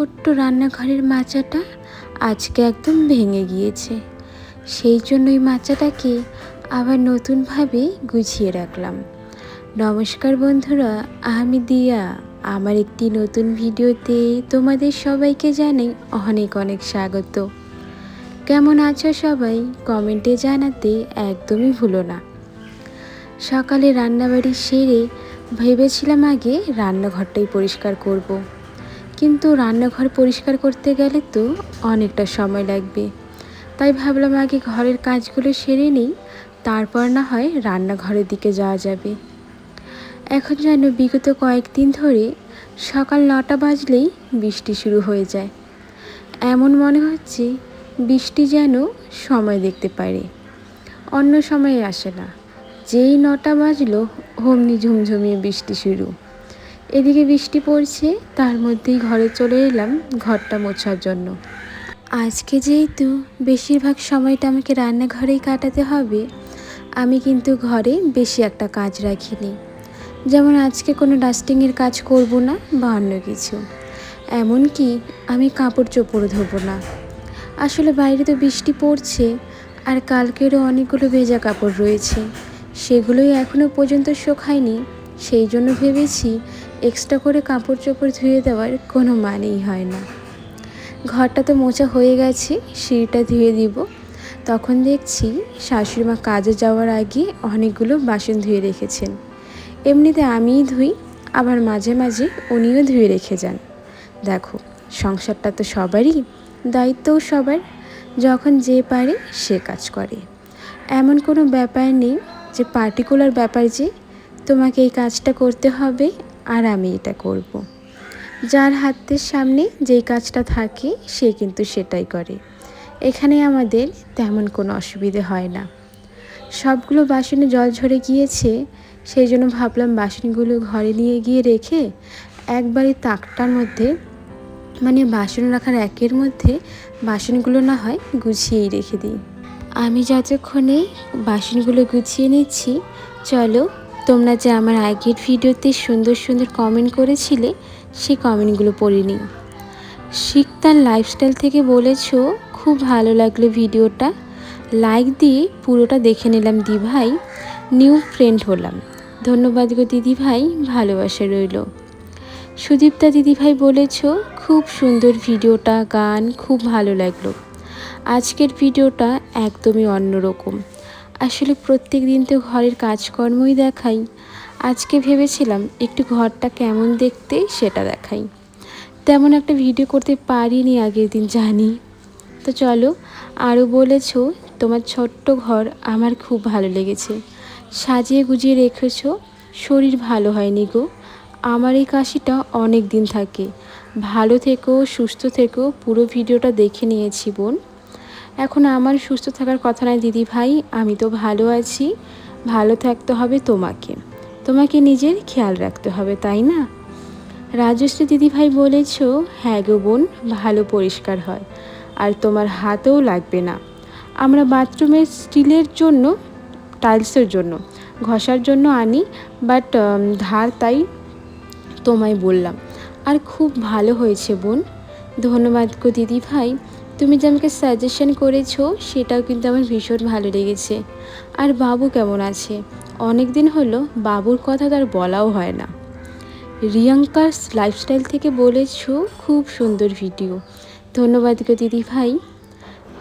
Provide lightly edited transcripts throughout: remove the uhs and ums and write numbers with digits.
ছোট্ট রান্নাঘরের মাচাটা আজকে একদম ভেঙে গিয়েছে। সেই জন্য এই মাচাটাকে আবার নতুনভাবে গুছিয়ে রাখলাম। নমস্কার বন্ধুরা, আমি দিয়া। আমার একটি নতুন ভিডিওতে তোমাদের সবাইকে জানাই অনেক অনেক স্বাগত। কেমন আছো সবাই? কমেন্টে জানাতে একদমই ভুলো না। সকালে রান্নাবাড়ি সেরে ভেবেছিলাম আগে রান্নাঘরটাই পরিষ্কার করব। কিন্তু রান্নাঘর পরিষ্কার করতে গেলে তো অনেকটা সময় লাগবে, তাই ভাবলাম আগে ঘরের কাজগুলো সেরে নিই, তারপর না হয় রান্নাঘরের দিকে যাওয়া যাবে। এখন যেন বিগত কয়েকদিন ধরে সকাল 9টা বাজলেই বৃষ্টি শুরু হয়ে যায়। এমন মনে হচ্ছে বৃষ্টি যেন সময় দেখতে পারে, অন্য সময়ে আসে না। যেই 9টা বাজলো অমনি ঝুমঝুমিয়ে বৃষ্টি শুরু। এদিকে বৃষ্টি পড়ছে, তার মধ্যেই ঘরে চলে এলাম ঘরটা মোছার জন্য। আজকে যেহেতু বেশিরভাগ সময়টা আমাকে রান্নাঘরেই কাটাতে হবে, আমি কিন্তু ঘরে বেশি একটা কাজ রাখিনি। যেমন আজকে কোনো ডাস্টিংয়ের কাজ করব না বা অন্য কিছু। এমনকি আমি কাপড় চোপড়ও ধোবো না। আসলে বাইরে তো বৃষ্টি পড়ছে, আর কালকেরও অনেকগুলো ভেজা কাপড় রয়েছে, সেগুলোই এখনও পর্যন্ত শুকায়নি। সেই জন্য ভেবেছি এক্সট্রা করে কাপড় চোপড় ধুয়ে দেওয়ার কোনো মানেই হয় না। ঘরটা তো মোছা হয়ে গেছে, সিঁড়িটা ধুয়ে দিব। তখন দেখছি শাশুড়িমা কাজে যাওয়ার আগে অনেকগুলো বাসন ধুয়ে রেখেছেন। এমনিতে আমিই ধুই, আবার মাঝে মাঝে উনিও ধুয়ে রেখে যান। দেখো, সংসারটা তো সবারই, দায়িত্বও সবার। যখন যে পারে সে কাজ করে। এমন কোনো ব্যাপার নেই যে পার্টিকুলার ব্যাপার যে তোমাকে এই কাজটা করতে হবে আর আমি এটা করব। যার হাতের সামনে যেই কাজটা থাকে সে কিন্তু সেটাই করে। এখানে আমাদের তেমন কোনো অসুবিধে হয় না। সবগুলো বাসনে জল ঝরে গিয়েছে, সেই জন্য ভাবলাম বাসনগুলো ঘরে নিয়ে গিয়ে রেখে একবারে তাকটার মধ্যে, মানে বাসন রাখার একের মধ্যে বাসনগুলো না হয় গুছিয়েই রেখে দিই। আমি যতক্ষণে বাসনগুলো গুছিয়ে নিচ্ছি, চলো তোমরা যে আমার আগের ভিডিওতে সুন্দর সুন্দর কমেন্ট করেছিলে সেই কমেন্টগুলো পড়ে নিই। শিকতার লাইফস্টাইল থেকে বলেছো খুব ভালো লাগলো ভিডিওটা, লাইক দিয়ে পুরোটা দেখে নিলাম দিভাই, নিউ ফ্রেন্ড হলাম। ধন্যবাদ গো দিদিভাই, ভালোবাসা রইল। সুদীপ্তা দিদিভাই বলেছো খুব সুন্দর ভিডিওটা, গান খুব ভালো লাগলো। আজকের ভিডিওটা একদমই অন্যরকম। আসলে প্রত্যেক দিন তো ঘরের কাজকর্মই দেখাই, আজকে ভেবেছিলাম একটু ঘরটা কেমন দেখতে সেটা দেখাই। তেমন একটা ভিডিও করতে পারিনি আগের দিন, জানি। তো চলো, আরও বলেছো তোমার ছোট্ট ঘর আমার খুব ভালো লেগেছে, সাজিয়ে গুজিয়ে রেখেছো। শরীর ভালো হয়নি গো, আমার এই কাশিটা অনেক দিন থাকে। ভালো থেকো, সুস্থ থেকো। পুরো ভিডিওটা দেখে নিয়েছি বোন। এখন আমার সুস্থ থাকার কথা নয় দিদি ভাই, আমি তো ভালো আছি। ভালো থাকতে হবে তোমাকে, তোমাকে নিজের খেয়াল রাখতে হবে, তাই না? রাজশ্রী দিদিভাই বলেছ হ্যাঁ গো বোন, ভালো পরিষ্কার হয়, আর তোমার হাতেও লাগবে না। আমরা বাথরুমের স্টিলের জন্য, টাইলসের জন্য, ঘষার জন্য আনি, বাট ধার, তাই তোমায় বললাম। আর খুব ভালো হয়েছে বোন। ধন্যবাদ গো দিদিভাই, তুমি যে আমাকে সাজেশন করেছো সেটাও কিন্তু আমার ভীষণ ভালো লেগেছে। আর বাবু কেমন আছে? অনেক দিন হলো বাবুর কথা তার বলাও হয় না। রিয়াঙ্কার লাইফস্টাইল থেকে বলেছো খুব সুন্দর ভিডিও। ধন্যবাদ গো দিদিভাই।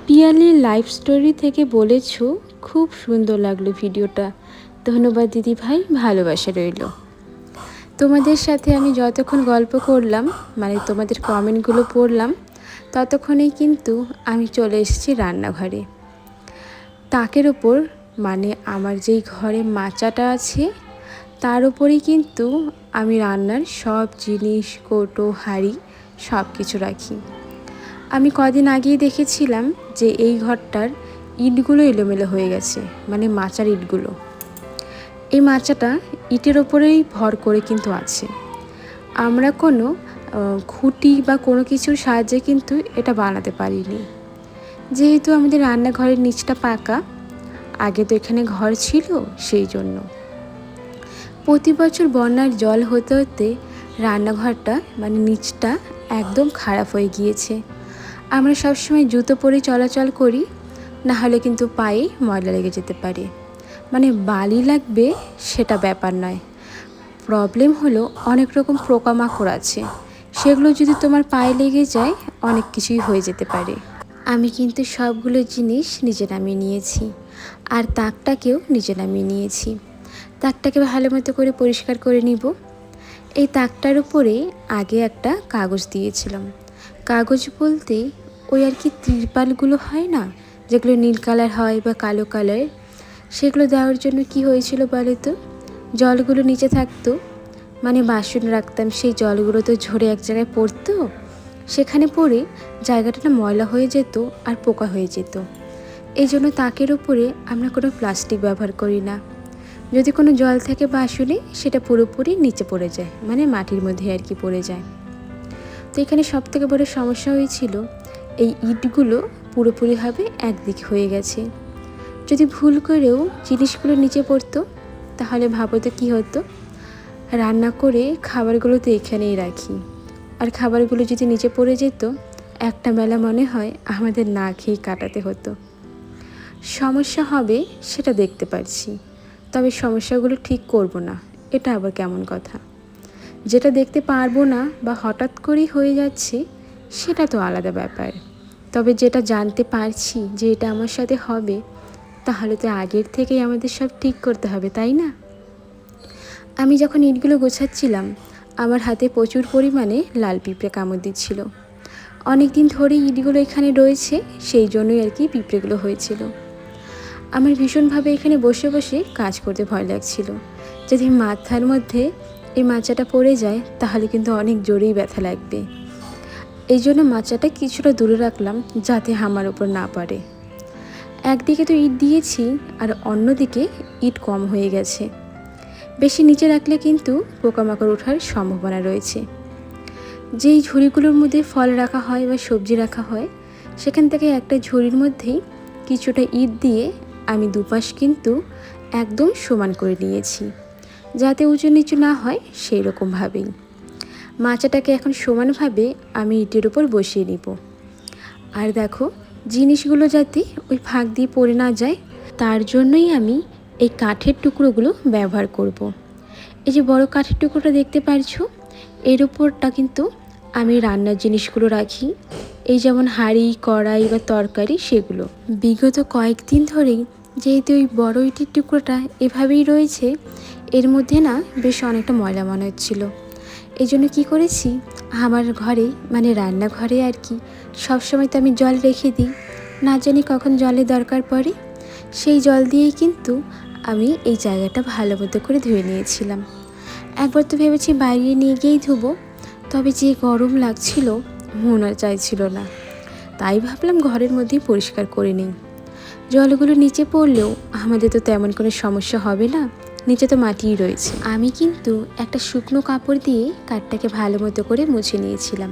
পিয়ালির লাইফ স্টোরি থেকে বলেছো খুব সুন্দর লাগলো ভিডিওটা। ধন্যবাদ দিদিভাই, ভালোবাসা রইল। তোমাদের সাথে আমি যতক্ষণ গল্প করলাম, মানে তোমাদের কমেন্টগুলো পড়লাম, ততক্ষণেই কিন্তু আমি চলে এসেছি রান্নাঘরে। তাকের ওপর, মানে আমার যেই ঘরে মাচাটা আছে তার উপরেই কিন্তু আমি রান্নার সব জিনিস, কৌটো, হাঁড়ি সব কিছু রাখি। আমি কদিন আগেই দেখেছিলাম যে এই ঘরটার ইটগুলো এলোমেলো হয়ে গেছে, মানে মাচার ইটগুলো। এই মাচাটা ইটের ওপরেই ভর করে কিন্তু আছে। আমরা কোনো খুঁটি বা কোনো কিছুর সাহায্যে কিন্তু এটা বানাতে পারিনি, যেহেতু আমাদের রান্নাঘরের নিচটা পাকা। আগে তো এখানে ঘর ছিল, সেই জন্য প্রতি বছর বন্যার জল হতে হতে রান্নাঘরটা, মানে নিচটা একদম খারাপ হয়ে গিয়েছে। আমরা সবসময় জুতো পরে চলাচল করি, না হলে কিন্তু পায়ে ময়লা লেগে যেতে পারে। মানে বালি লাগবে সেটা ব্যাপার নয়, প্রবলেম হলো অনেক রকম পোকামাকড় আছে, সেগুলো যদি তোমার পায়ে লেগে যায় অনেক কিছুই হয়ে যেতে পারে। আমি কিন্তু সবগুলো জিনিস নিচে নামিয়ে নিয়েছি, আর তাকটাকেও নিচে নামিয়ে নিয়েছি। তাকটাকে ভালো মতো করে পরিষ্কার করে নিব। এই তাকটার উপরে আগে একটা কাগজ দিয়েছিলাম। কাগজ বলতে ওই আর কি ত্রিপালগুলো হয় না, যেগুলো নীল কালার হয় বা কালো কালার, সেগুলো দেওয়ার জন্য কি হয়েছিল বলে তো, জলগুলো নিচে থাকতো, মানে বাসন রাখতাম, সেই জলগুলো তো ঝরে এক জায়গায় পড়তো, সেখানে পড়ে জায়গাটা না ময়লা হয়ে যেত আর পোকা হয়ে যেত। এই জন্য তাকের উপরে আমরা কোনো প্লাস্টিক ব্যবহার করি না। যদি কোনো জল থাকে বাসনে সেটা পুরোপুরি নিচে পড়ে যায়, মানে মাটির মধ্যে আর কি পড়ে যায়। তো এখানে সবথেকে বড় সমস্যা হয়েছিল এই ইটগুলো পুরোপুরিভাবে একদিকে হয়ে গেছে। যদি ভুল করেও জিনিসগুলো নিচে পড়তো তাহলে ভাবো তো কী হতো। রান্না করে খাবারগুলো তো এখানেই রাখি, আর খাবারগুলো যদি নিচে পড়ে যেত একটা বেলা মনে হয় আমাদের না খেয়ে কাটাতে হতো। সমস্যা হবে সেটা দেখতে পাচ্ছি, তবে সমস্যাগুলো ঠিক করব না, এটা আবার কেমন কথা। যেটা দেখতে পারবো না বা হঠাৎ করেই হয়ে যাচ্ছে সেটা তো আলাদা ব্যাপার, তবে যেটা জানতে পারছি যে এটা আমার সাথে হবে, তাহলে তো আগের থেকেই আমাদের সব ঠিক করতে হবে, তাই না? আমি যখন ইটগুলো গোছাচ্ছিলাম আমার হাতে প্রচুর পরিমাণে লাল পিঁপড়ে কামড় দিচ্ছিল। অনেক দিন ধরেই ইটগুলো এখানে রয়েছে, সেই জন্যই আর কি পিঁপড়েগুলো হয়েছিল। আমার ভীষণভাবে এখানে বসে বসে কাজ করতে ভয় লাগছিল। যদি মাথার মধ্যে এই মাচাটা পড়ে যায় তাহলে কিন্তু অনেক জোরেই ব্যথা লাগবে। এই জন্য মাচাটা কিছুটা দূরে রাখলাম যাতে আমার ওপর না পড়ে। একদিকে তো ইট দিয়েছি আর অন্যদিকে ইট কম হয়ে গেছে। বেশি নিচে রাখলে কিন্তু পোকামাকড় ওঠার সম্ভাবনা রয়েছে। যেই ঝুড়িগুলোর মধ্যে ফল রাখা হয় বা সবজি রাখা হয়, সেখান থেকে একটা ঝুড়ির মধ্যেই কিছুটা ইট দিয়ে আমি দুপাশ কিন্তু একদম সমান করে নিয়েছি, যাতে উঁচু নিচু না হয় সেই রকমভাবেই। মাচাটাকে এখন সমানভাবে আমি ইটের উপর বসিয়ে নিব। আর দেখো, জিনিসগুলো যাতে ওই ফাঁক দিয়ে পড়ে না যায় তার জন্যই আমি এই কাঠের টুকরোগুলো ব্যবহার করব। এই যে বড় কাঠের টুকরোটা দেখতে পারছো, এর উপরটা কিন্তু আমি রান্নার জিনিসগুলো রাখি, এই যেমন হাঁড়ি কড়াই বা তরকারি সেগুলো। বিগত কয়েকদিন ধরেই যেহেতু ওই বড় ইটের টুকরোটা এভাবেই রয়েছে, এর মধ্যে না বেশ অনেকটা ময়লা মনে হচ্ছিলো। এই জন্য কী করেছি, আমার ঘরে মানে রান্নাঘরে আর কি সবসময় তো আমি জল রেখে দিই, না জানি কখন জলের দরকার পড়ে, সেই জল দিয়েই কিন্তু আমি এই জায়গাটা ভালো মতো করে ধুয়ে নিয়েছিলাম। একবার তো ভেবেছি বাইরে নিয়ে গিয়েই ধুবো, তবে যে গরম লাগছিল মন আর চাইছিল না, তাই ভাবলাম ঘরের মধ্যেই পরিষ্কার করে নিই। জলগুলো নিচে পড়লেও আমাদের তো তেমন কোনো সমস্যা হবে না, নিচে তো মাটিই রয়েছে। আমি কিন্তু একটা শুকনো কাপড় দিয়ে কাঠটাকে ভালো মতো করে মুছে নিয়েছিলাম।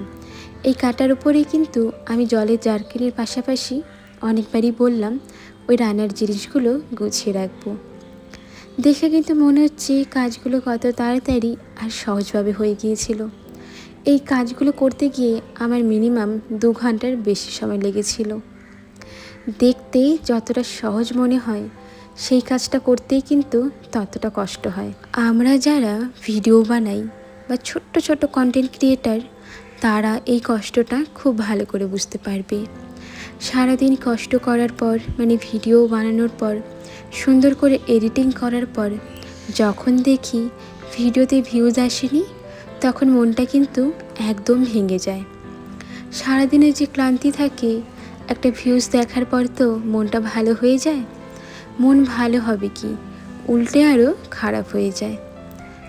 এই কাঠটার উপরেই কিন্তু আমি জলের জারকিনের পাশাপাশি অনেকবারই বললাম ওই রান্নার জিনিসগুলো গুছিয়ে রাখবো। দেখে কিন্তু মনে হচ্ছে কাজগুলো কত তাড়াতাড়ি আর সহজভাবে হয়ে গিয়েছিল। এই কাজগুলো করতে গিয়ে আমার মিনিমাম 2 ঘন্টার বেশি সময় লেগেছিল। দেখতে যতটা সহজ মনে হয় সেই কাজটা করতেই কিন্তু ততটা কষ্ট হয়। আমরা যারা ভিডিও বানাই বা ছোট্ট ছোট্ট কন্টেন্ট ক্রিয়েটার, তারা এই কষ্টটা খুব ভালো করে বুঝতে পারবে। সারাদিন কষ্ট করার পর মানে ভিডিও বানানোর পর সুন্দর করে এডিটিং করার পর যখন দেখি ভিডিওতে ভিউজ আসেনি, তখন মনটা কিন্তু একদম ভেঙে যায়। সারাদিনের যে ক্লান্তি থাকে, একটা ভিউজ দেখার পর তো মনটা ভালো হয়ে যায়। মন ভালো হবে কি, উল্টে আরও খারাপ হয়ে যায়।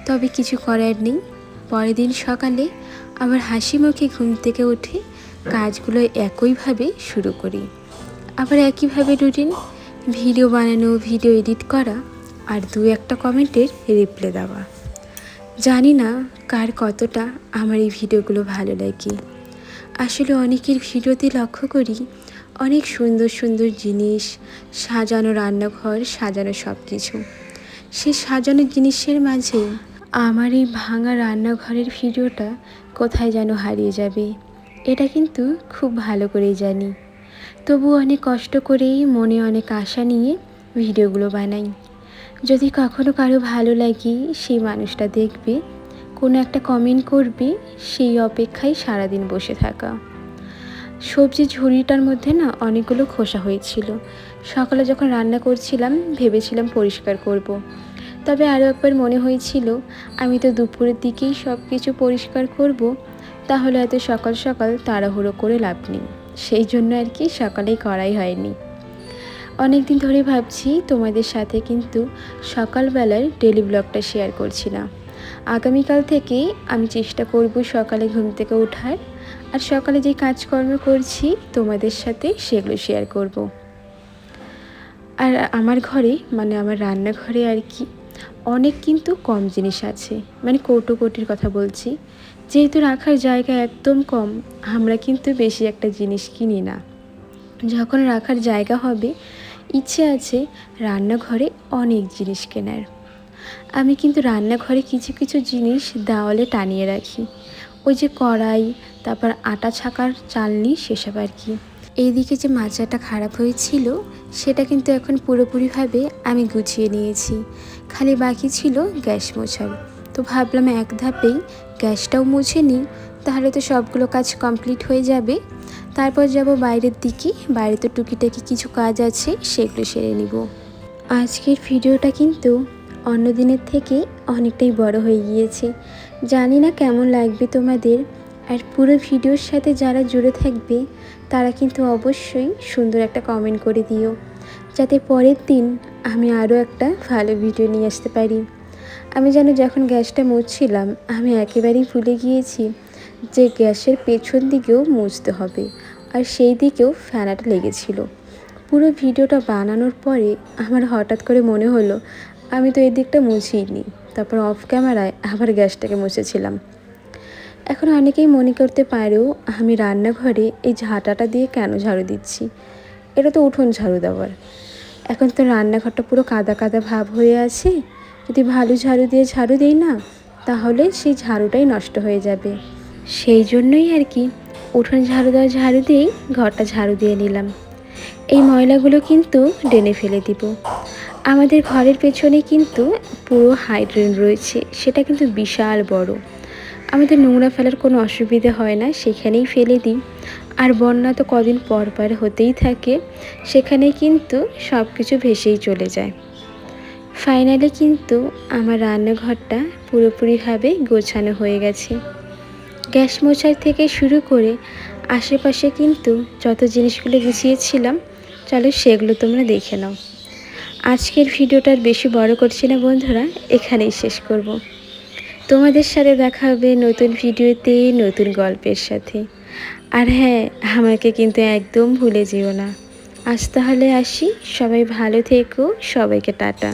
তবে কিছু করার নেই, পরের দিন সকালে আবার হাসি মুখে ঘুম থেকে উঠে কাজগুলো একইভাবে শুরু করি। আবার একইভাবে রুটিন, ভিডিও বানানো, ভিডিও এডিট করা আর 2-1টা কমেন্টের রিপ্লাই দেওয়া। জানি না কার কতটা আমার এই ভিডিওগুলো ভালো লাগে। আসলে অনেকের ভিডিওতে লক্ষ্য করি অনেক সুন্দর সুন্দর জিনিস, সাজানো রান্নাঘর, সাজানো সব কিছু। সেই সাজানো জিনিসের মাঝে আমার এই ভাঙা রান্নাঘরের ভিডিওটা কোথায় যেন হারিয়ে যাবে, এটা কিন্তু খুব ভালো করেই জানি। তবু অনেক কষ্ট করেই মনে অনেক আশা নিয়ে ভিডিওগুলো বানাই। যদি কখনো কারো ভালো লাগে, সেই মানুষটা দেখবে, কোনো একটা কমেন্ট করবে, সেই অপেক্ষায় সারাদিন বসে থাকা। সবজির ঝুড়িটার মধ্যে না অনেকগুলো খোসা হয়েছিল। সকালে যখন রান্না করছিলাম ভেবেছিলাম পরিষ্কার করব। তবে আরও একবার মনে হয়েছিল আমি তো দুপুরের দিকেই সব কিছু পরিষ্কার করব, তাহলে এত সকাল সকাল তাড়াহুড়ো করে লাভ নেই। সেই জন্য আর কি সকালেই করাই হয়নি। অনেক দিন ধরে ভাবছি তোমাদের সাথে কিন্তু সকালবেলার ডেলি ব্লগটা শেয়ার করছি না। আগামীকাল থেকেই আমি চেষ্টা করব সকালে ঘুম থেকে ওঠার, আর সকালে যে কাজকর্ম করছি তোমাদের সাথে সেগুলো শেয়ার করব। আর আমার ঘরে মানে আমার রান্নাঘরে আর কি অনেক কিন্তু কম জিনিস আছে, মানে কৌটোকৌটির কথা বলছি। যেহেতু রাখার জায়গা একদম কম, আমরা কিন্তু বেশি একটা জিনিস কিনি না। যখন রাখার জায়গা হবে, ইচ্ছে আছে রান্নাঘরে অনেক জিনিস কেনার। আমি কিন্তু রান্নাঘরে কিছু কিছু জিনিস দেওয়ালে টানিয়ে রাখি। ওই যে কড়াই, তারপর আটা ছাকার চালনি, সেসব আর কি। এইদিকে যে মাচাটা খারাপ হয়েছিল সেটা কিন্তু এখন পুরোপুরিভাবে আমি গুছিয়ে নিয়েছি। খালি বাকি ছিল গ্যাস মোছার। তো ভাবলাম এক ধাপেই গ্যাসটাও মুছে নিই, তাহলে তো সবগুলো কাজ কমপ্লিট হয়ে যাবে। তারপর যাব বাইরের দিকে, বাইরে তো টুকিটাকি কিছু কাজ আছে, সেগুলো সেরে নিব। আজকের ভিডিওটা কিন্তু অন্য দিনের থেকে অনেকটাই বড় হয়ে গিয়েছে। জানি না কেমন লাগবে তোমাদের। আর পুরো ভিডিওর সাথে যারা জুড়ে থাকবে তারা কিন্তু অবশ্যই সুন্দর একটা কমেন্ট করে দিও, যাতে পরের দিন আমি আরও একটা ভালো ভিডিও নিয়ে আসতে পারি। আমি যেন যখন গ্যাসটা মুছছিলাম আমি একেবারেই ভুলে গিয়েছি যে গ্যাসের পেছন দিকেও মুছতে হবে, আর সেই দিকেও ফ্যানাটা লেগেছিল। পুরো ভিডিওটা বানানোর পরে আমার হঠাৎ করে মনে হলো আমি তো এই দিকটা মুছিইনি। তারপর অফ ক্যামেরায় আবার গ্যাসটাকে মুছেছিলাম। এখন অনেকেই মনে করতে পারেও আমি রান্নাঘরে এই ঝাঁটাটা দিয়ে কেন ঝাড়ু দিচ্ছি, এটা তো উঠোন ঝাড়ু দেওয়ার। এখন তো রান্নাঘরটা পুরো কাদা কাদা ভাব হয়ে আছে, যদি ভালো ঝাড়ু দিয়ে ঝাড়ু দিই না, তাহলে সেই ঝাড়ুটাই নষ্ট হয়ে যাবে। সেই জন্যই আর কি উঠোন ঝাড়ু দেওয়া ঝাড়ু দিয়েই ঘরটা ঝাড়ু দিয়ে নিলাম। এই ময়লাগুলো কিন্তু ড্রেনে ফেলে দিব। আমাদের ঘরের পেছনে কিন্তু পুরো হাই ড্রেন রয়েছে, সেটা কিন্তু বিশাল বড়। আমাদের নোংরা ফেলার কোনো অসুবিধা হয় না, সেখানেই ফেলে দিই। আর বন্যা তো কদিন পর পর হতেই থাকে, সেখানেই কিন্তু সব কিছু ভেসেই চলে যায়। ফাইনালি কিন্তু আমার রান্নাঘরটা পুরোপুরিভাবে গোছানো হয়ে গেছে। গ্যাস মোছার থেকে শুরু করে আশেপাশে কিন্তু যত জিনিসগুলো গুছিয়েছিলাম, চলো সেগুলো তোমরা দেখে নাও। আজকের ভিডিওটা আর বেশি বড় করছি না বন্ধুরা, এখানেই শেষ করব। তোমাদের সাথে দেখা হবে নতুন ভিডিওতে, নতুন গল্পের সাথে। আর হ্যাঁ, আমাকে কিন্তু একদম ভুলে যেও না। আজ তাহলে আসি, সবাই ভালো থেকো, সবাইকে টাটা।